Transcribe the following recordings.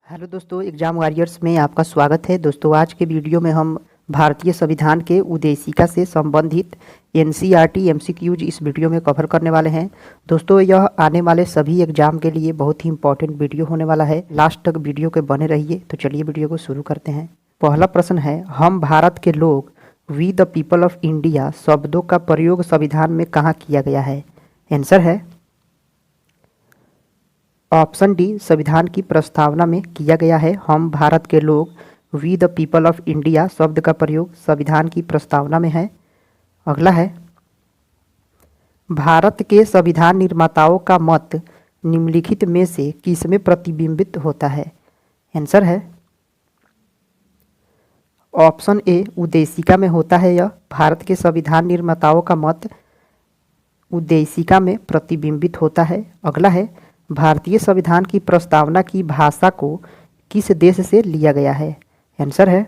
Hello दोस्तों, exam warriors में आपका स्वागत है। दोस्तों, आज के वीडियो में हम भारतीय संविधान के उद्देशिका से संबंधित एनसीईआरटी एमसीक्यूज इस वीडियो में कवर करने वाले हैं। दोस्तों, यह आने वाले सभी एग्जाम के लिए बहुत ही इंपॉर्टेंट वीडियो होने वाला है। लास्ट तक वीडियो के बने रहिए। तो चलिए वीडियो को शुरू करते हैं। पहला प्रश्न है, हम भारत के लोग we the people of India शब्दों का प्रयोग संविधान में कहाँ किया गया है? आंसर है ऑप्शन डी, संविधान की प्रस्तावना में किया गया है। हम भारत के लोग we the people of India शब्द का प्रयोग संविधान की प्रस्तावना में है। अगला है, भारत के संविधान निर्माताओं का मत निम्नलिखित में से किसमें प्रतिबिंबित होता है? आंसर है ऑप्शन ए, उद्देशिका में होता है। यह भारत के संविधान निर्माताओं का मत उद्देशिका में प्रतिबिंबित होता है। अगला है, भारतीय संविधान की प्रस्तावना की भाषा को किस देश से लिया गया है? आंसर है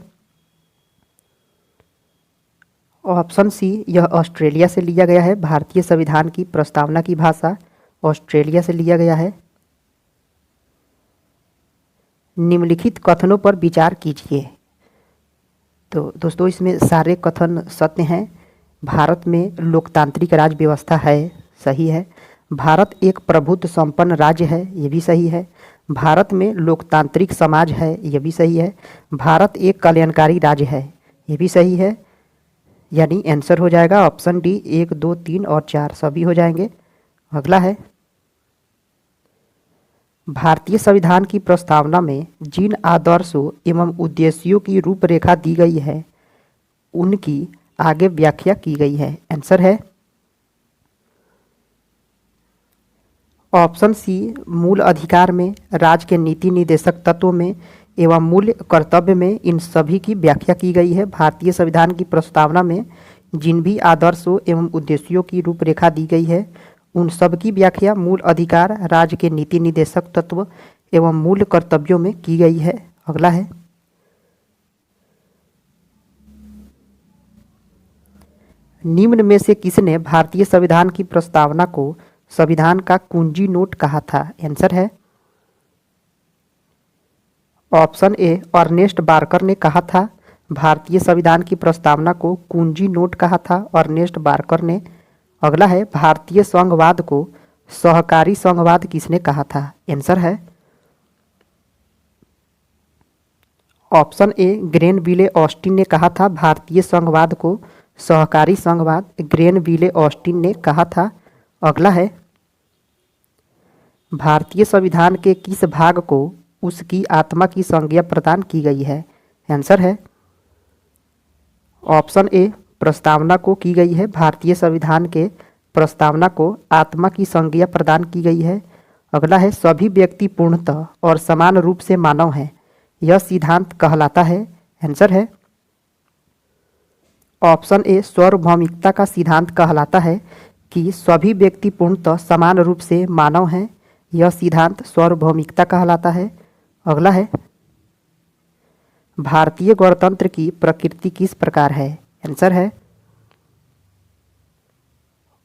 ऑप्शन सी, यह ऑस्ट्रेलिया से लिया गया है। भारतीय संविधान की प्रस्तावना की भाषा ऑस्ट्रेलिया से लिया गया है। निम्नलिखित कथनों पर विचार कीजिए। तो दोस्तों, इसमें सारे कथन सत्य हैं। भारत में लोकतांत्रिक राज व्यवस्था है, सही है। भारत एक प्रभुत्व संपन्न राज्य है, ये भी सही है। भारत में लोकतांत्रिक समाज है, ये भी सही है। भारत एक कल्याणकारी राज्य है, ये भी सही है। यानी आंसर हो जाएगा ऑप्शन डी, 1, 2, 3 और 4 सभी हो जाएंगे। अगला है, भारतीय संविधान की प्रस्तावना में जिन आदर्शों एवं उद्देश्यों की रूपरेखा दी गई है उनकी आगे व्याख्या की गई है। आंसर है ऑप्शन सी, मूल अधिकार में, राज्य के नीति निर्देशक तत्वों में एवं मूल्य कर्तव्य में इन सभी की व्याख्या की गई है। भारतीय संविधान की प्रस्तावना में जिन भी आदर्शों एवं उद्देश्यों की रूपरेखा दी गई है उन सब की व्याख्या मूल अधिकार, राज्य के नीति निर्देशक तत्व एवं मूल्य कर्तव्यों में की गई है। अगला है, निम्न में से किसने भारतीय संविधान की प्रस्तावना को संविधान का कुंजी नोट कहा था? आंसर है ऑप्शन ए, अर्नेस्ट बार्कर ने कहा था। भारतीय संविधान की प्रस्तावना को कुंजी नोट कहा था अर्नेस्ट बार्कर ने। अगला है, भारतीय संघवाद को सहकारी संघवाद किसने कहा था? आंसर है ऑप्शन ए, ग्रेनविले ऑस्टिन ने कहा था। भारतीय संघवाद को सहकारी संघवाद ग्रेनविले ऑस्टिन ने कहा था। अगला है, भारतीय संविधान के किस भाग को उसकी आत्मा की संज्ञा प्रदान की गई है? आंसर है ऑप्शन ए, प्रस्तावना को की गई है। भारतीय संविधान के प्रस्तावना को आत्मा की संज्ञा प्रदान की गई है। अगला है, सभी व्यक्ति पूर्णतः और समान रूप से मानव हैं, यह सिद्धांत कहलाता है। आंसर है ऑप्शन ए, सार्वभौमिकता का सिद्धांत कहलाता है कि सभी व्यक्ति पूर्णतः समान रूप से मानव हैं, यह सिद्धांत सार्वभौमिकता कहलाता है। अगला है, भारतीय गणतंत्र की प्रकृति किस प्रकार है? आंसर है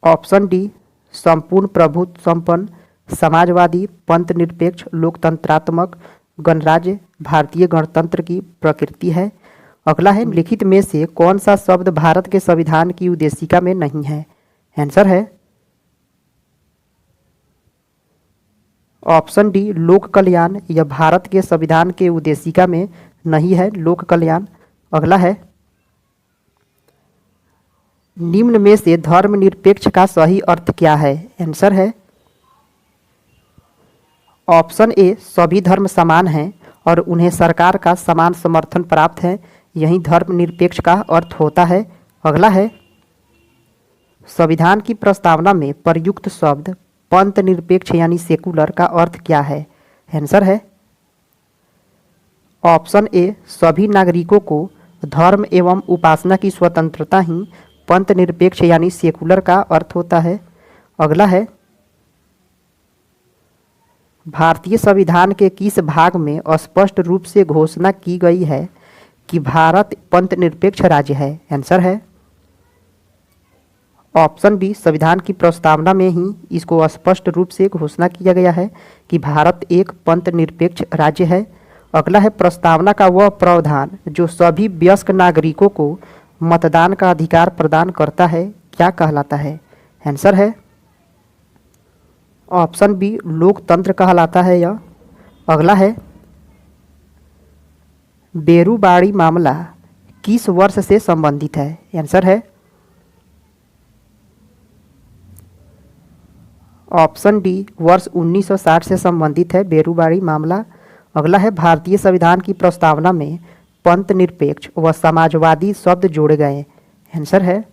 ऑप्शन डी, संपूर्ण प्रभुत्व संपन्न समाजवादी पंथ निरपेक्ष लोकतंत्रात्मक गणराज्य भारतीय गणतंत्र की प्रकृति है। अगला है, लिखित में से कौन सा शब्द भारत के संविधान की उद्देशिका में नहीं है? आंसर है ऑप्शन डी, लोक कल्याण। यह भारत के संविधान के उद्देशिका में नहीं है, लोक कल्याण। अगला है, निम्न में से धर्मनिरपेक्ष का सही अर्थ क्या है? आंसर है ऑप्शन ए, सभी धर्म समान हैं और उन्हें सरकार का समान समर्थन प्राप्त है, यही धर्मनिरपेक्ष का अर्थ होता है। अगला है, संविधान की प्रस्तावना में प्रयुक्त शब्द पंथ निरपेक्ष यानी सेकुलर का अर्थ क्या है? आंसर है ऑप्शन ए, सभी नागरिकों को धर्म एवं उपासना की स्वतंत्रता ही पंथ निरपेक्ष यानी सेकुलर का अर्थ होता है। अगला है, भारतीय संविधान के किस भाग में स्पष्ट रूप से घोषणा की गई है कि भारत पंथ निरपेक्ष राज्य है? आंसर है ऑप्शन बी, संविधान की प्रस्तावना में ही इसको स्पष्ट रूप से घोषणा किया गया है कि भारत एक पंथ निरपेक्ष राज्य है। अगला है प्रस्तावना का वह प्रावधान जो सभी वयस्क नागरिकों को मतदान का अधिकार प्रदान करता है, क्या कहलाता है? आंसर है ऑप्शन बी, लोकतंत्र कहलाता है यह। अगला है बेरुबाड़ी मामला किस वर्ष से संबंधित है? आंसर है ऑप्शन डी, वर्ष 1960 से संबंधित है बेरुबाड़ी मामला। अगला है भारतीय संविधान की प्रस्तावना में पंथ निरपेक्ष व समाजवादी शब्द जोड़े गए। आंसर है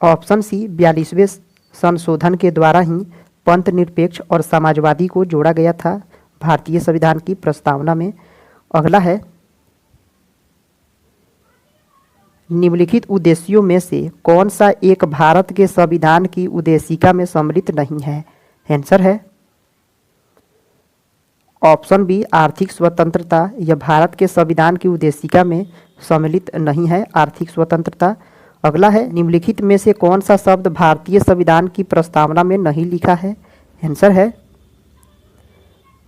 ऑप्शन सी, 42वें संशोधन के द्वारा ही पंथ निरपेक्ष और समाजवादी को जोड़ा गया था भारतीय संविधान की प्रस्तावना में। अगला है निम्नलिखित उद्देश्यों में से कौन सा एक भारत के संविधान की उद्देशिका में सम्मिलित नहीं है? आंसर है ऑप्शन बी, आर्थिक स्वतंत्रता। यह भारत के संविधान की उद्देशिका में सम्मिलित नहीं है, आर्थिक स्वतंत्रता। अगला है निम्नलिखित में से कौन सा शब्द भारतीय संविधान की प्रस्तावना में नहीं लिखा है? आंसर है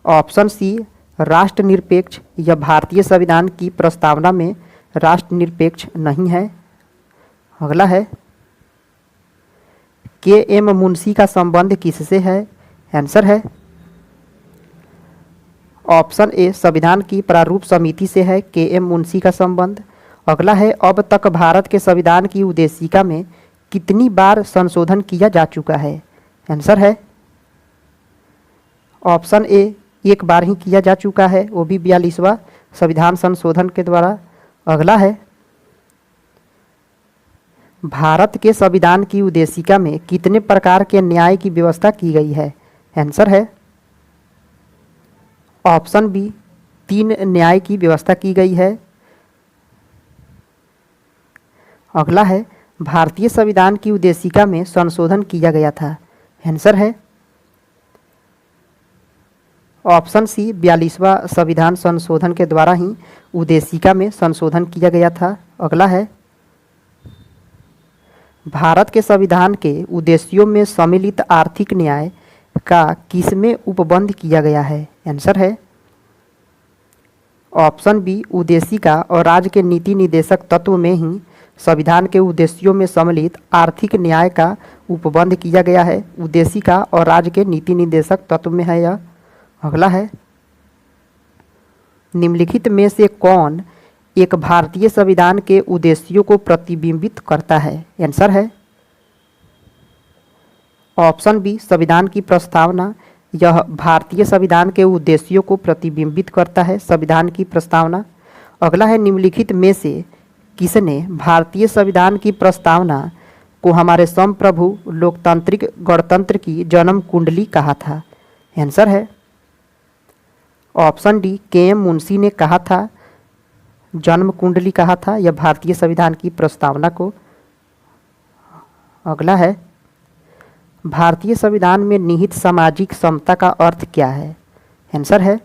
ऑप्शन सी, राष्ट्रनिरपेक्ष। यह भारतीय संविधान की प्रस्तावना में राष्ट्रनिरपेक्ष नहीं है। अगला है के एम मुंशी का संबंध किससे है? आंसर है ऑप्शन ए, संविधान की प्रारूप समिति से है के एम मुंशी का संबंध। अगला है अब तक भारत के संविधान की उद्देशिका में कितनी बार संशोधन किया जा चुका है? आंसर है ऑप्शन ए, एक बार ही किया जा चुका है, वो भी 42वां संविधान संशोधन के द्वारा। अगला है भारत के संविधान की उद्देशिका में कितने प्रकार के न्याय की व्यवस्था की गई है? आंसर है ऑप्शन बी, 3 न्याय की व्यवस्था की गई है। अगला है भारतीय संविधान की उद्देशिका में संशोधन किया गया था। आंसर है ऑप्शन सी, 42वां संविधान संशोधन के द्वारा ही उद्देशिका में संशोधन किया गया था। अगला है भारत के संविधान के उद्देश्यों में सम्मिलित आर्थिक न्याय का किसमें उपबंध किया गया है? आंसर है ऑप्शन बी, उद्देशिका और राज्य के नीति निर्देशक तत्व में ही संविधान के उद्देश्यों में सम्मिलित आर्थिक न्याय का उपबंध किया गया है। उद्देशिका और राज्य के नीति निर्देशक तत्व में है यह। अगला है निम्नलिखित में से कौन एक भारतीय संविधान के उद्देश्यों को प्रतिबिंबित करता है? आंसर है ऑप्शन बी, संविधान की प्रस्तावना। यह भारतीय संविधान के उद्देश्यों को प्रतिबिंबित करता है, संविधान की प्रस्तावना। अगला है निम्नलिखित में से किसने भारतीय संविधान की प्रस्तावना को हमारे संप्रभु लोकतांत्रिक गणतंत्र की जन्म कुंडली कहा था? आंसर है ऑप्शन डी, के एम मुंशी ने कहा था, जन्म कुंडली कहा था यह भारतीय संविधान की प्रस्तावना को। अगला है भारतीय संविधान में निहित सामाजिक समता का अर्थ क्या है? आंसर है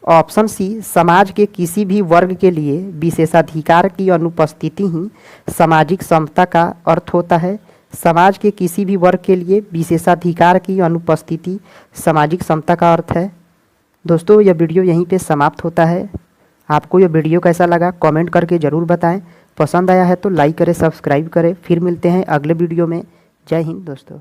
ऑप्शन सी, समाज के किसी भी वर्ग के लिए विशेषाधिकार की अनुपस्थिति ही सामाजिक समता का अर्थ होता है। समाज के किसी भी वर्ग के लिए विशेषाधिकार की अनुपस्थिति सामाजिक समता का अर्थ है। दोस्तों, यह वीडियो यहीं पे समाप्त होता है। आपको यह वीडियो कैसा लगा कमेंट करके ज़रूर बताएं। पसंद आया है तो लाइक करें, सब्सक्राइब करें। फिर मिलते हैं अगले वीडियो में। जय हिंद दोस्तों।